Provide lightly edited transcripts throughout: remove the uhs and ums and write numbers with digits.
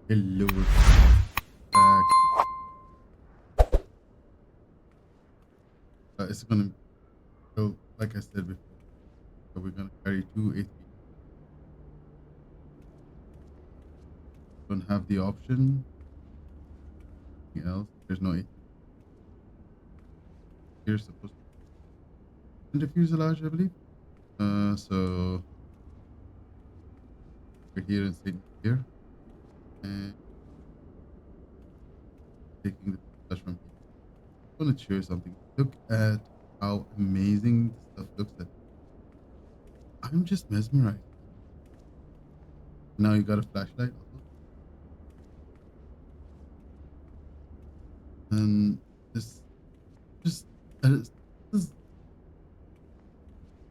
Hello, back. It's gonna go like I said before. So we're gonna carry two A3. Don't have the option. Anything else? There's no A3 here supposed to be in the fuselage, I believe. So we're here in Saint-Nazaire and taking the fuselage from here. I want to show you something. Look at how amazing this stuff looks like. I'm just mesmerized. Now you got a flashlight also, and this just this is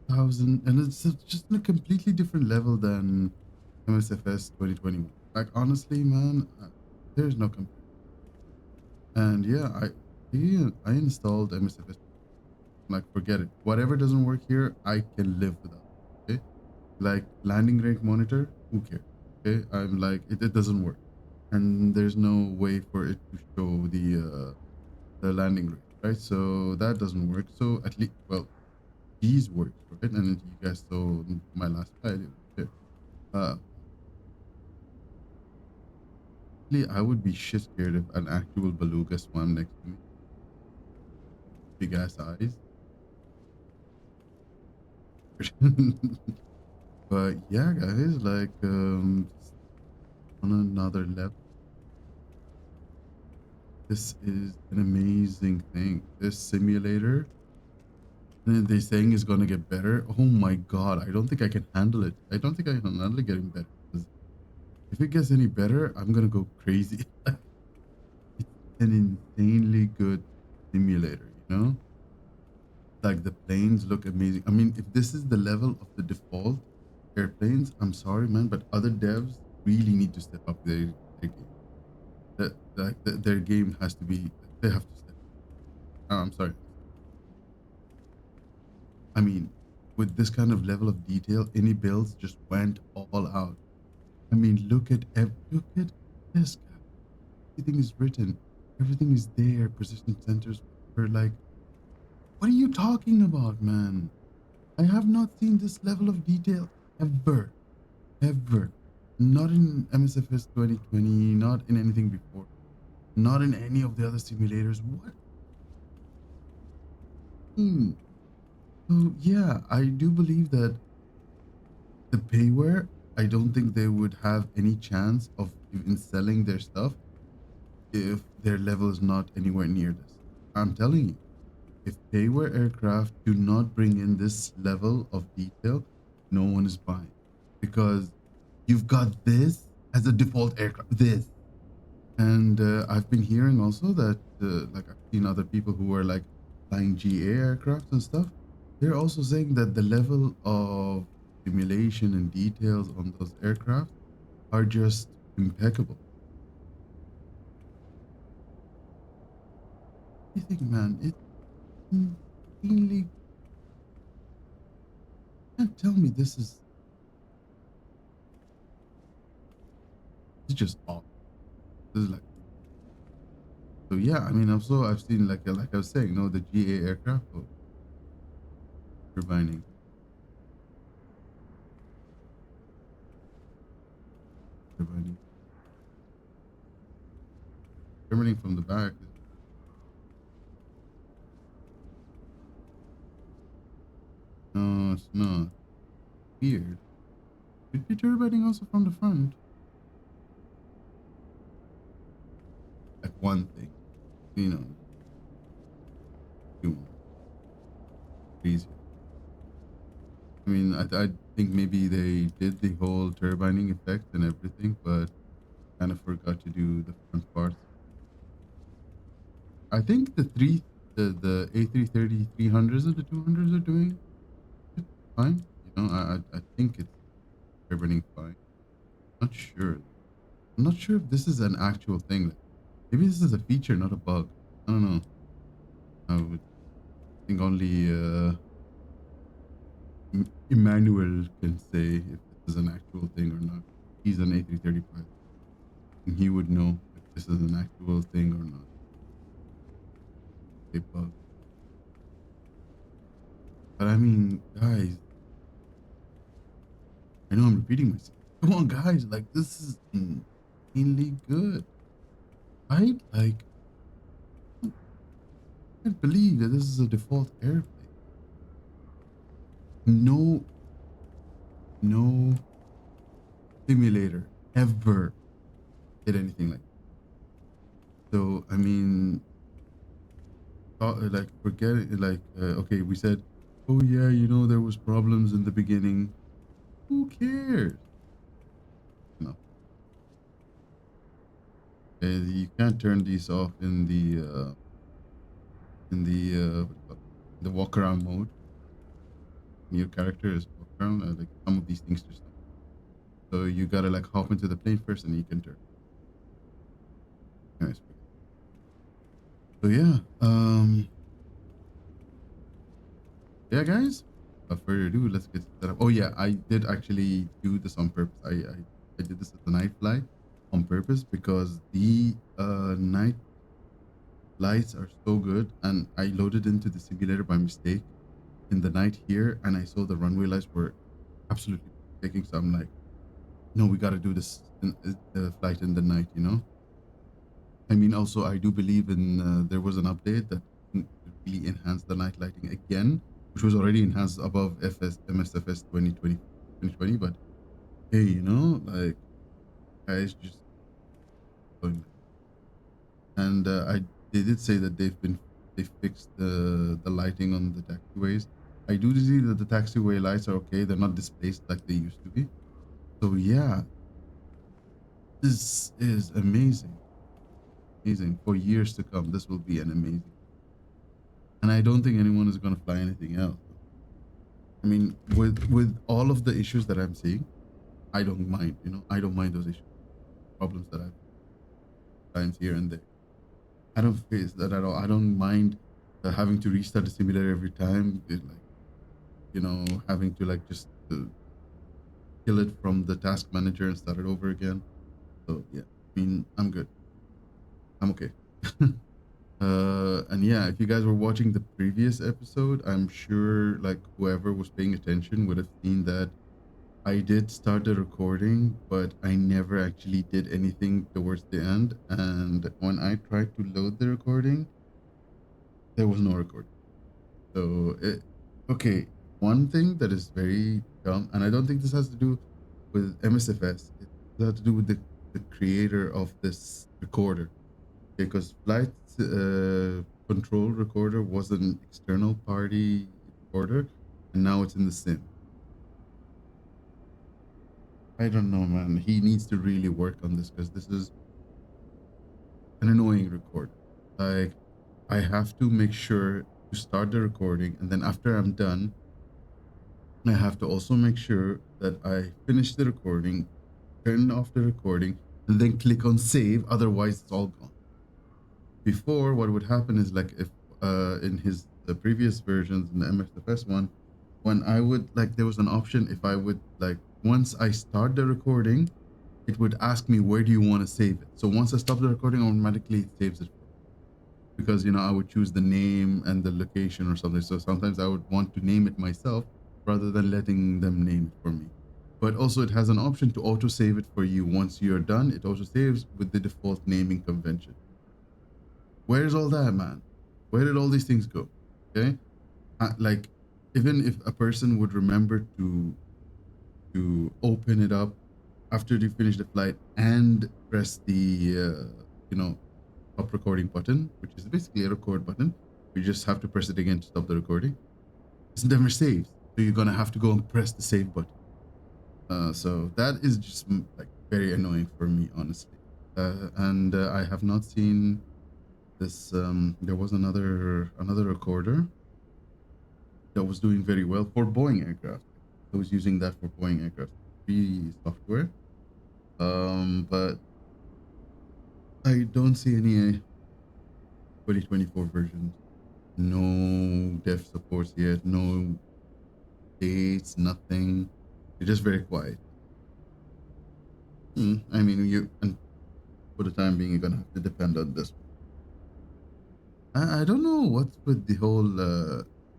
thousand, and just on a completely different level than MSFS 2021. Like honestly, man, there's no comparison. And yeah, I installed MSFS. Like forget it. Whatever doesn't work here, I can live without. Okay, like landing rank monitor, who cares? Okay, I'm like it doesn't work, and there's no way for it to show the landing rate, right? So that doesn't work. So at least, well, these works, right? And you guys saw my last slide. It was there. Uh, I would be shit scared if an actual beluga swam next to me. Big ass eyes. But yeah, guys, like just on another level, this is an amazing thing. This simulator, and they saying is gonna get better. Oh my god, I don't think I can handle it. I don't think I can handle it getting better. 'Cause if it gets any better, I'm gonna go crazy. It's an insanely good simulator, you know? Like the planes look amazing. I mean, if this is the level of the default airplanes, I'm sorry, man, but other devs really need to step up their game. Their game has to be. They have to step. I'm sorry. I mean, with this kind of level of detail, any builds just went all out. I mean, look at this guy. Everything is written. Everything is there. Precision centers. Were like, what are you talking about, man? I have not seen this level of detail ever, ever. Not in MSFS 2020, not in anything before, not in any of the other simulators. What? Hmm. So yeah, I do believe that the payware, I don't think they would have any chance of even selling their stuff if their level is not anywhere near this. I'm telling you, if payware aircraft do not bring in this level of detail, no one is buying because you've got this as a default aircraft. This, and I've been hearing also that like I've seen other people who are like flying GA aircrafts and stuff. They're also saying that the level of simulation and details on those aircraft are just impeccable. I think, man, it's insanely. Can't tell me this is. It's just awesome. This is like so. Yeah, I mean, also I've seen like I was saying, the GA aircraft turbining, turbining, turbining from the back. No, it's not weird. Should be turbining also from the front. Like one thing, you know, you crazy. I mean, I think maybe they did the whole turbining effect and everything, but kind of forgot to do the front parts. I think the A330 300s and the 200s are doing it fine. I think it's turbining fine. Not sure. I'm not sure if this is an actual thing. Like, maybe this is a feature, not a bug. I don't know. I would think only Emmanuel can say if this is an actual thing or not. He's an A330 pilot. he would know if this is an actual thing or not. A bug. But I mean, guys, I know I'm repeating myself. Come on, guys, like this is insanely good. Right? Like, I can't believe that this is a default airplane. No, no simulator ever did anything like that. So I mean, like forget it. Like, okay, we said, oh yeah, there was problems in the beginning. Who cares? No, you can't turn these off what do you call it? The walk around mode. Your character is walk around. Like some of these things just don't. So you gotta like hop into the plane first, and you can turn. Anyways, so yeah, yeah, guys. Without further ado, let's get set up. Oh yeah, I did actually do this on purpose. I did this as a night flight on purpose because the night lights are so good, and I loaded into the simulator by mistake in the night here, and I saw the runway lights were absolutely taking. So I'm like, no, we got to do this the flight in the night. I mean, also, I do believe in there was an update that really enhanced the night lighting again, which was already enhanced above MSFS 2020. But hey, like guys just going. And they did say that they fixed the lighting on the taxiways. I do see that the taxiway lights are okay; they're not displaced like they used to be. So yeah, this is amazing, amazing for years to come. This will be an amazing. And I don't think anyone is going to fly anything else. I mean, with all of the issues that I'm seeing, I don't mind. I don't mind those issues, problems that I've times here and there. I don't face that at all. I don't mind having to restart the simulator every time. Like having to like just kill it from the task manager and start it over again. So yeah, I mean, I'm good. I'm okay. And yeah, if you guys were watching the previous episode, I'm sure like whoever was paying attention would have seen that I did start the recording, but I never actually did anything towards the end. And when I tried to load the recording, there was no recording. So, okay, one thing that is very dumb, and I don't think this has to do with MSFS, it has to do with the creator of this recorder. Because flight control recorder was an external party recorder, and now it's in the sim. I don't know, man. He needs to really work on this because this is an annoying recorder. Like, I have to make sure to start the recording, and then after I'm done, I have to also make sure that I finish the recording, turn off the recording, and then click on save. Otherwise, it's all gone. Before, what would happen is like if in his the previous versions in the MSFS one, when I would like there was an option if I would like once I start the recording, it would ask me where do you want to save it. So once I stop the recording, automatically it saves it for me. Because I would choose the name and the location or something. So sometimes I would want to name it myself rather than letting them name it for me. But also it has an option to auto save it for you. Once you're done, it auto saves with the default naming convention. Where's all that, man? Where did all these things go? Okay, like even if a person would remember to open it up after you finish the flight and press the stop recording button, which is basically a record button, you just have to press it again to stop the recording. It's never saves, so you're gonna have to go and press the save button. So that is just like very annoying for me, honestly. And I have not seen this. There was another recorder that was doing very well for Boeing aircraft. I was using that for Boeing aircraft, free software. But I don't see any 2024 versions. No dev supports yet. No dates. Nothing. You're just very quiet. I mean, you and for the time being, you're gonna have to depend on this one. I don't know what's with the whole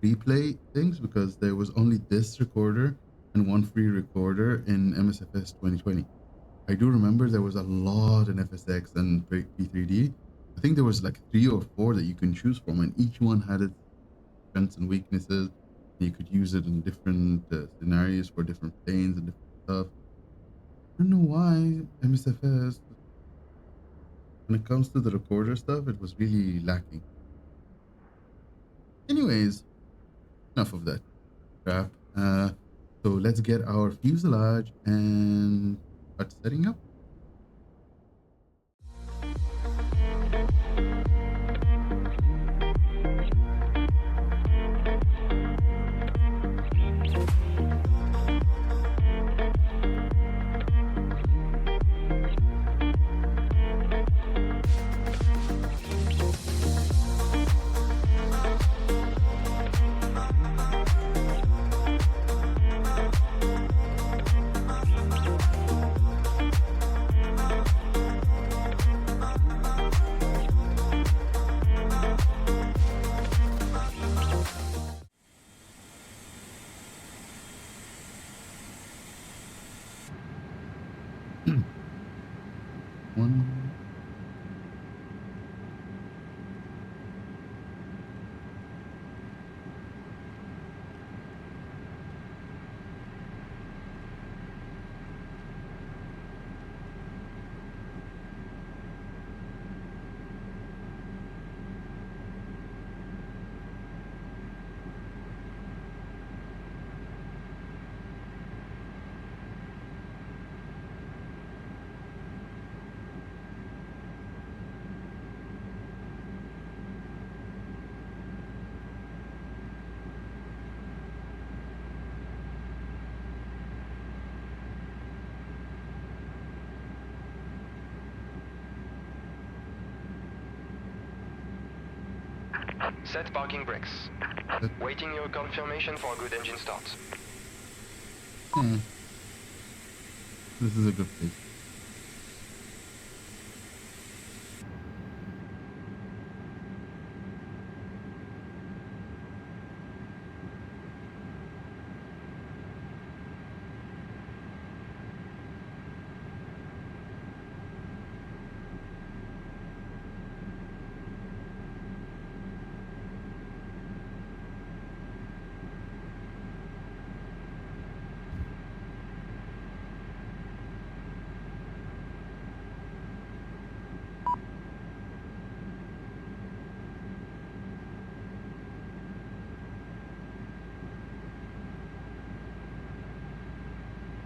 replay things because there was only this recorder and one free recorder in MSFS 2020. I do remember there was a lot in FSX and P3D. I think there was like 3 or 4 that you can choose from, and each one had its strengths and weaknesses. And you could use it in different scenarios for different planes and different stuff. I don't know why MSFS, when it comes to the recorder stuff, it was really lacking. Anyways, enough of that crap. So let's get our fuselage and start setting up. One. Set parking brakes. Waiting your confirmation for a good engine start. This is a good place.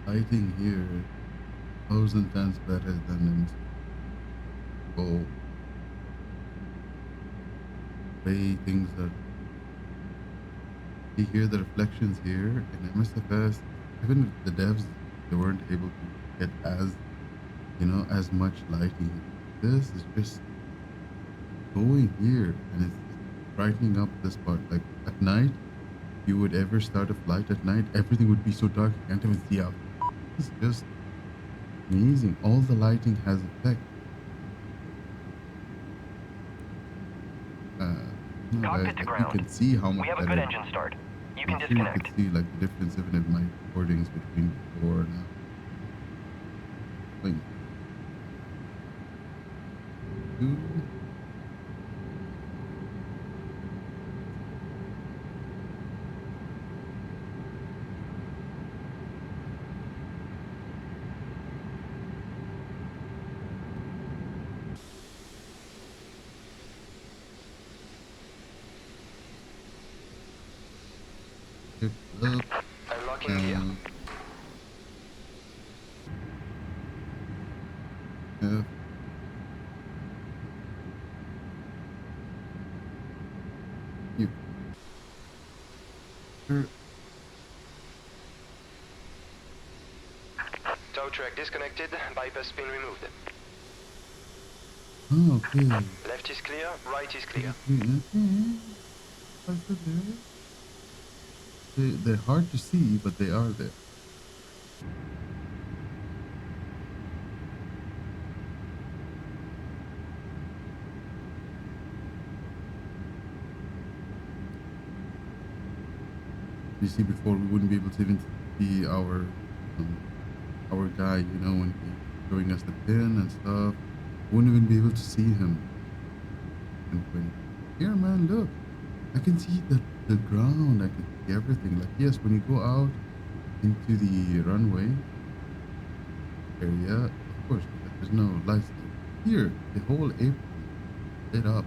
Lighting here, 1,000 times better than in Go. Way things are. You hear the reflections here in MSFS. Even the devs, they weren't able to get as much lighting. This is just going here, and it's brightening up this part. Like at night, if you would ever start a flight at night, everything would be so dark you can't even see out. It's just amazing. All the lighting has effect. Cockpit to ground. You can see how much we have a good engine start. You can I'm sure disconnect. you could see like the difference even in my recordings between before and now. Like, two. Up, Unlocking gear. F. You. Tow track disconnected. Bypass pin removed. Oh, okay. Left is clear. Right is clear. They're hard to see, but they are there. You see, before we wouldn't be able to even see um our guy, when he showing us the pin and stuff. Wouldn't even be able to see him. And when here, man, look, I can see the ground. I can see everything. Like, yes, when you go out into the runway area, of course, like there's no lights there. Here, the whole apron lit up.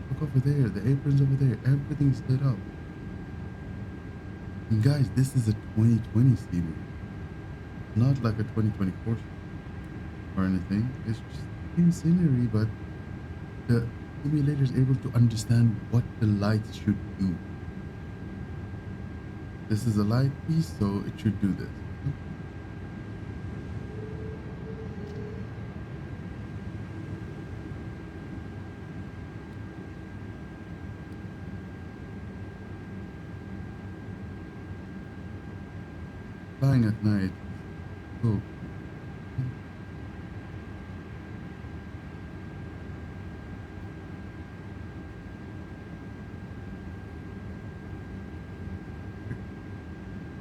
Look over there, the apron's over there. Everything's lit up. And guys, this is a 2020 simulator, not like a 2024 or anything. It's just the same scenery, but the simulator is able to understand what the lights should do. This is a light piece, so it should do this. Flying at night is so cool.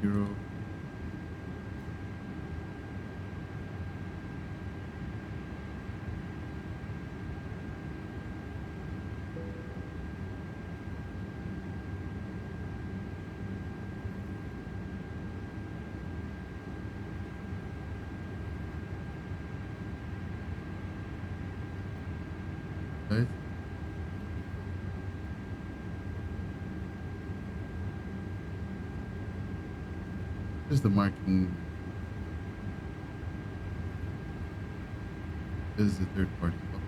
0. Right? Just the marking is the third party software.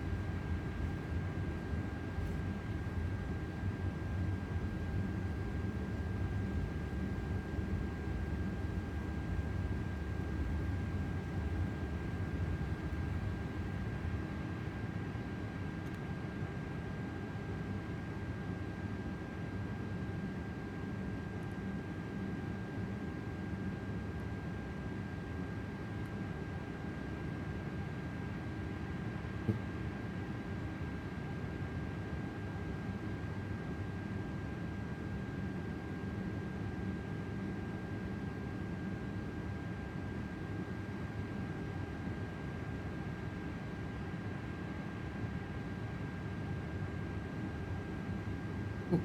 Oh,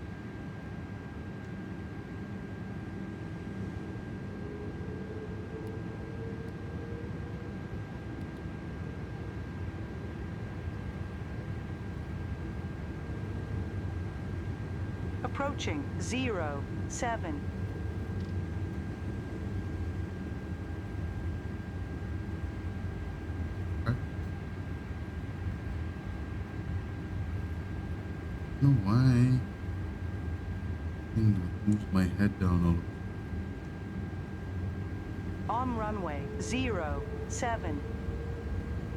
Approaching 07. right. I don't know why thing like moves my head down all of a sudden. On runway 07.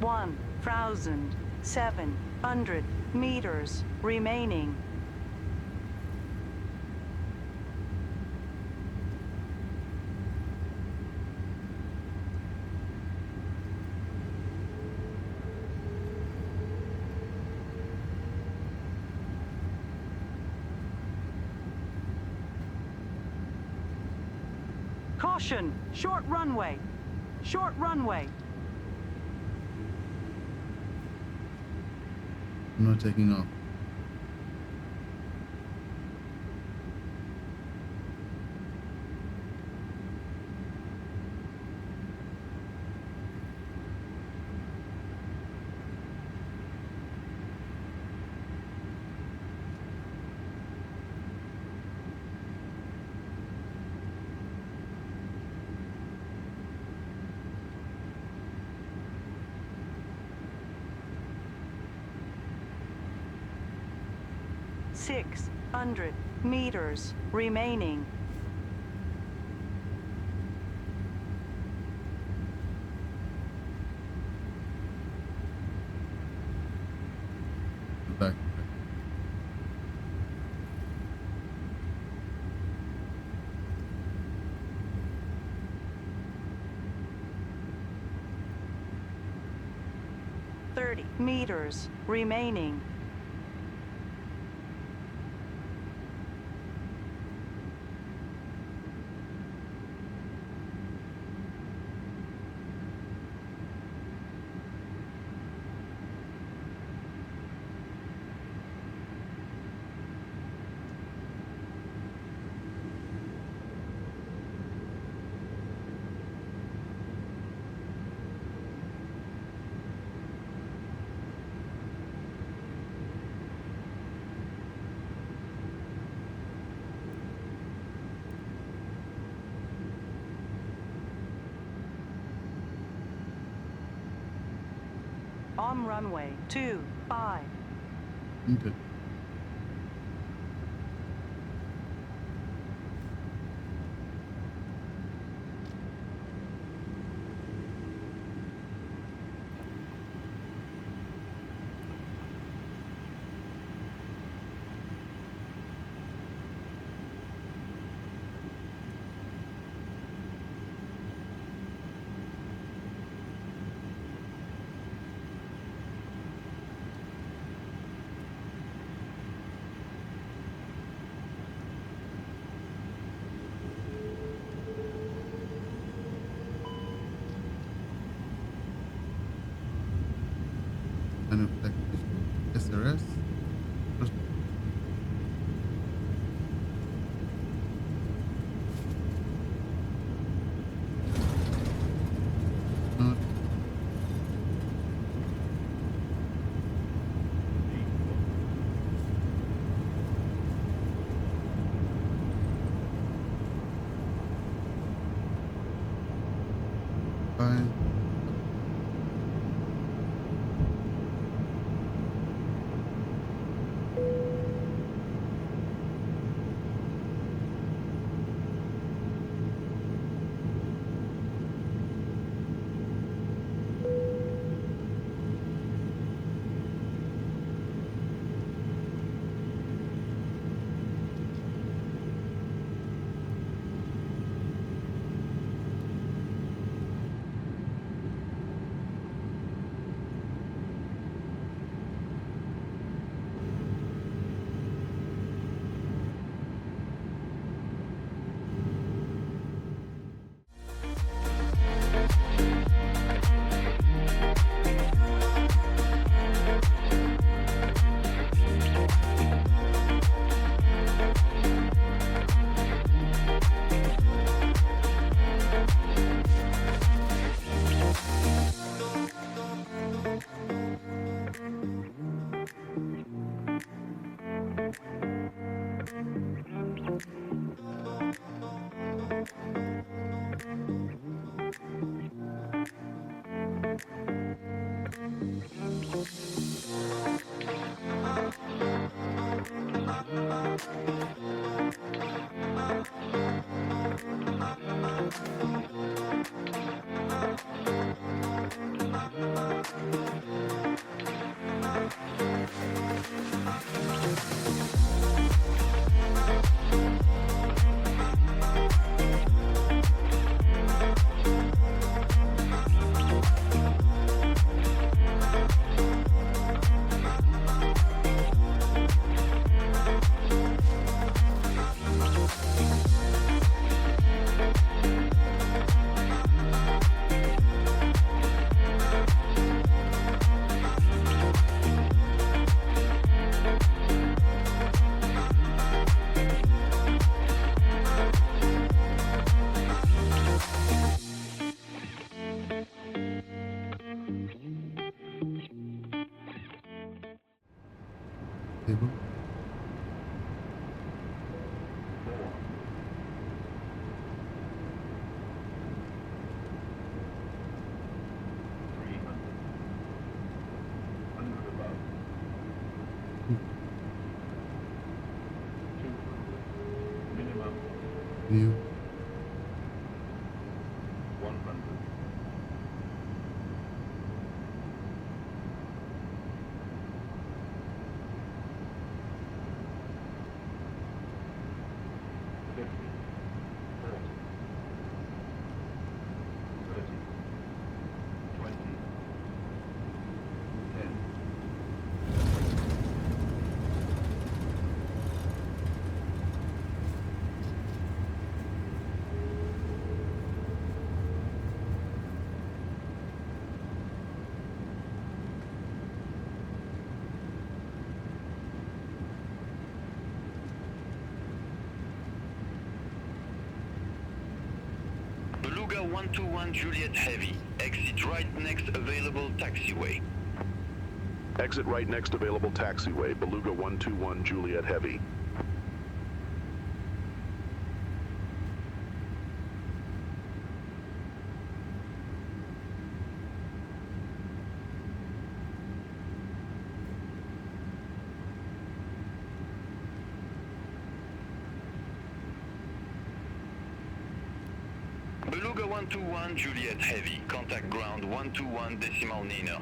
1,700 meters remaining. Caution, short runway. Short runway. I'm not taking off. Six 600 meters remaining. Back. 30 meters remaining. On runway 25. Okay. Kind of like SRS. Just- Not fine. Table. View. Beluga 121 Juliet Heavy. Exit right next available taxiway. Exit right next available taxiway, Beluga 121 Juliet Heavy. 121 Juliet Heavy. Contact ground 121 decimal niner.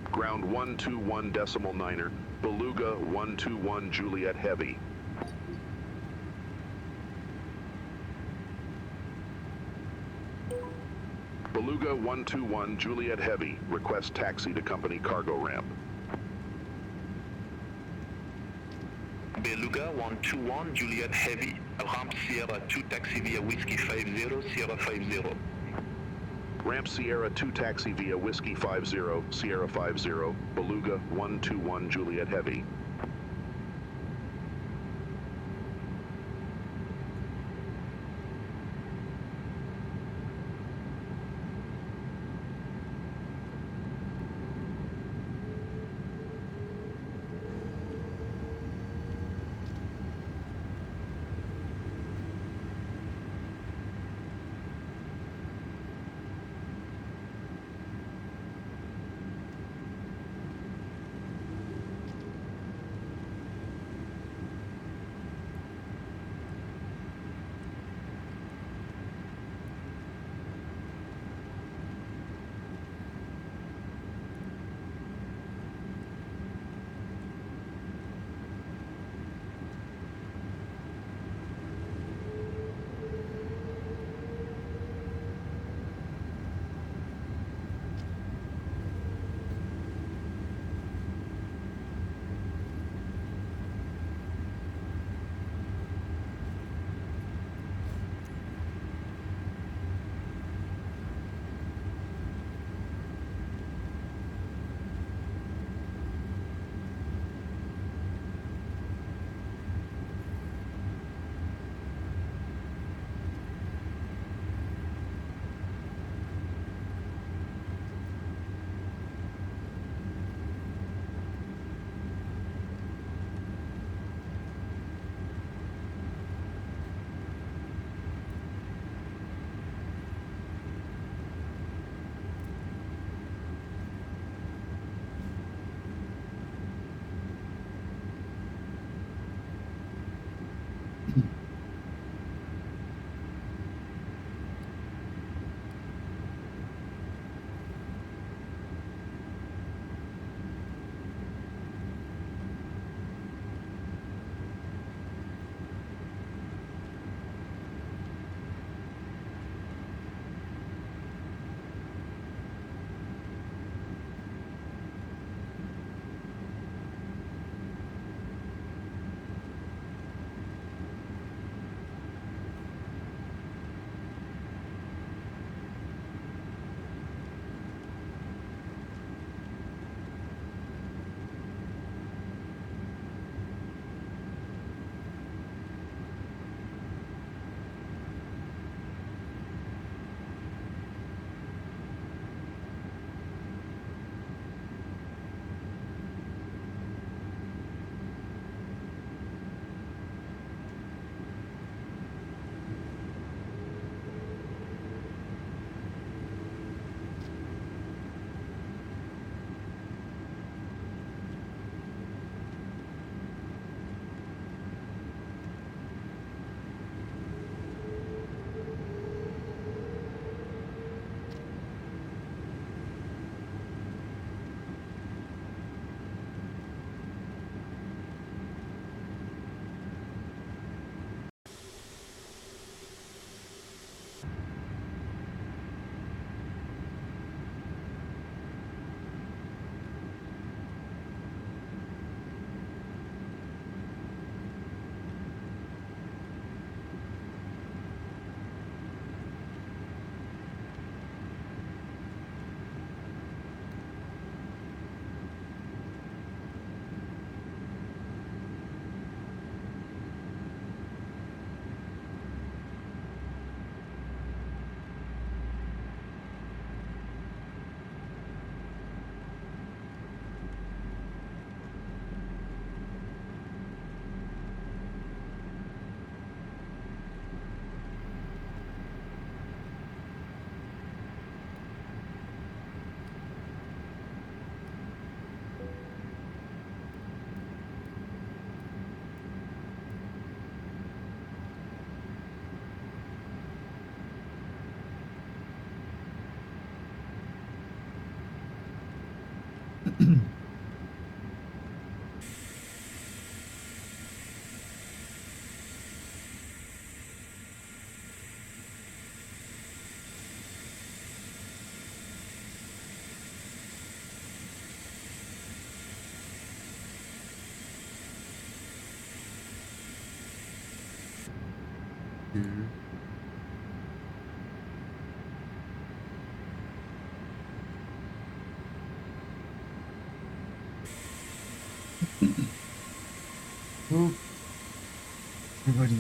Ground 121 decimal niner, Beluga 121 Juliet Heavy. Beluga 121 Juliet Heavy, request taxi to company cargo ramp. Beluga 121 Juliet Heavy. Ramp Sierra 2 taxi via Whiskey 50 Sierra 50. Ramp Sierra 2 taxi via Whiskey 50 Sierra 50, Beluga 121 Juliet Heavy. Here. Oh, everybody.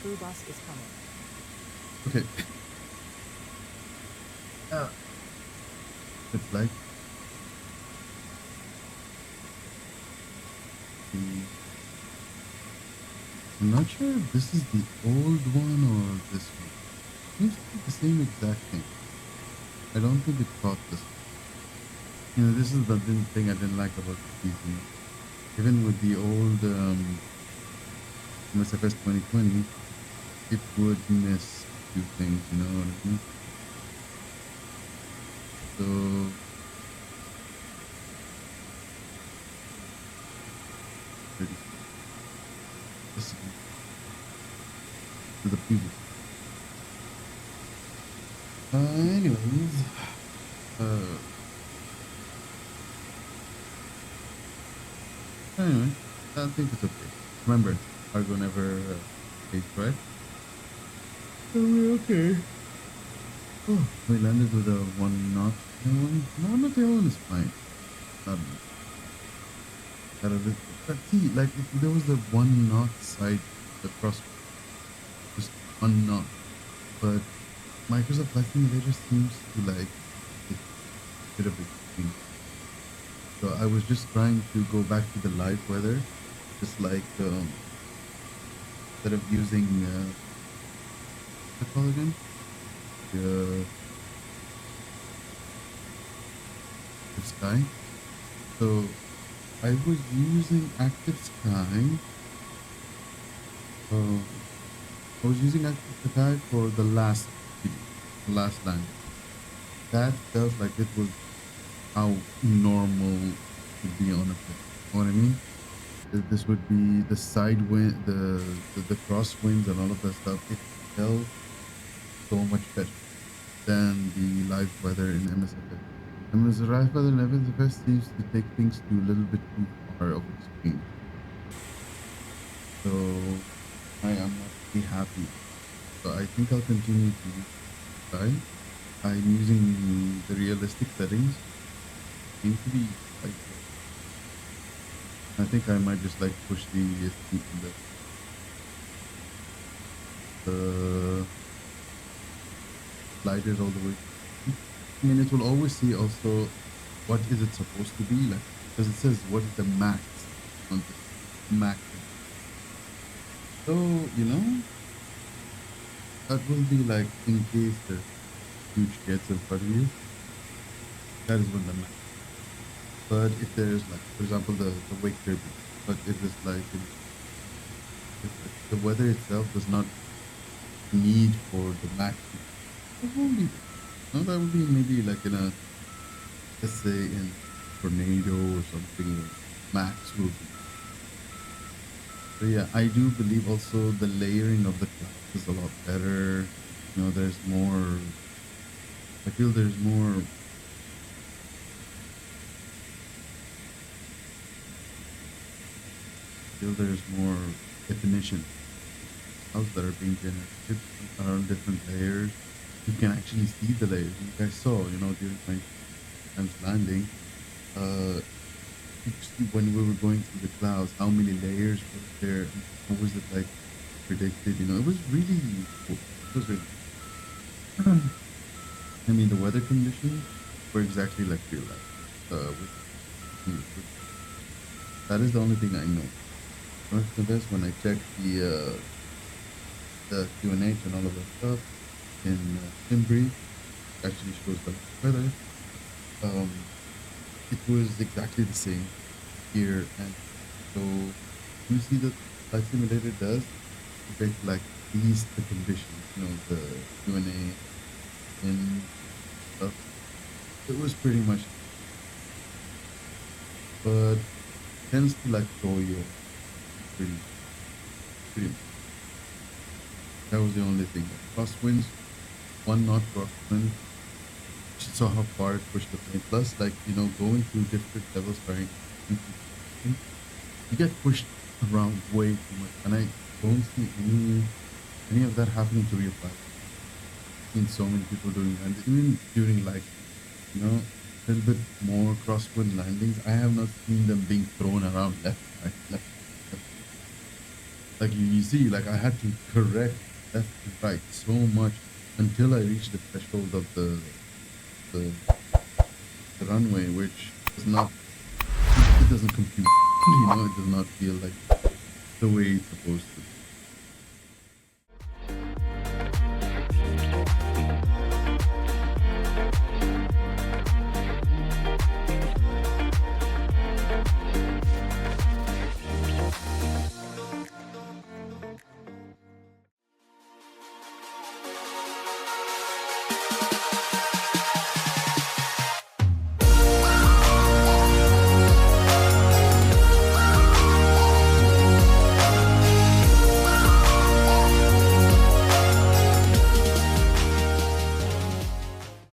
Blue bus is coming. Okay. It's like the. I'm not sure if this is the old one or this one. Seems to be the same exact thing. I don't think it caught this. This is the thing I didn't like about these. Even with the old MSFS 2020, it would miss a few things. You know what I mean? So. This is the previous. Anyways, anyway, I think it's okay. Remember, cargo never pays, right? So we're okay. Oh, we landed with a 1 knot tailwind. No, not tailwind is fine. Not got a little, but see, like if there was a 1 knot side across, just 1 knot, but Microsoft Flight Simulator seems to like it's a bit of extreme. So I was just trying to go back to the live weather, just like instead of using what's it called again? The sky. So I was using active sky. I was using active sky for the last video, the last land. That felt like it was how normal would be on a plane. You know what I mean? This would be the side wind, the crosswinds and all of that stuff. It felt so much better than the live weather in MSFS. And the live weather in MSFS seems to take things to a little bit too far of extreme. So I am not really happy. So I think I'll continue to use sky. I'm using the realistic settings. Seem to be like, I think I might just like push the sliders all the way. I mean, it will always see also what is it supposed to be like, because it says what is the max on this max. So that will be like in case the huge jets in front of you. That is when the max. But if there's like, for example, the wake turbine, but if it's like if the weather itself does not need for the max, it won't be. No, that would be maybe like in a, let's say in tornado or something. Max will be. So yeah, I do believe also the layering of the clouds is a lot better. There's more. I feel there's more. There's more definition. Clouds that are being generated are on different layers. You can actually see the layers. You guys saw, during my times landing, you see when we were going through the clouds, how many layers were there, and what was it like predicted? It was really cool. It was really cool. I mean, the weather conditions were exactly like real life. That is the only thing I know. Most of this, when I checked the QNH and all of that stuff in SimBrief, actually shows the weather. It was exactly the same here, and so you see that Flight Simulator does compared to like least the conditions, the Q&A and stuff. It was pretty much, but tends to like throw you off pretty, pretty much. That was the only thing. Like crosswinds, 1 knot crosswind. She saw how far it pushed the plane. Plus, like, going through different levels, starting you get pushed around way too much. And I don't see any of that happening to real pilots. I've seen so many people doing that. Even during like, a little bit more crosswind landings, I have not seen them being thrown around left, right, left, left. Like you see, like I had to correct left and right so much until I reached the threshold of the, the runway, which is not, it doesn't compute. It does not feel like the way it's supposed to.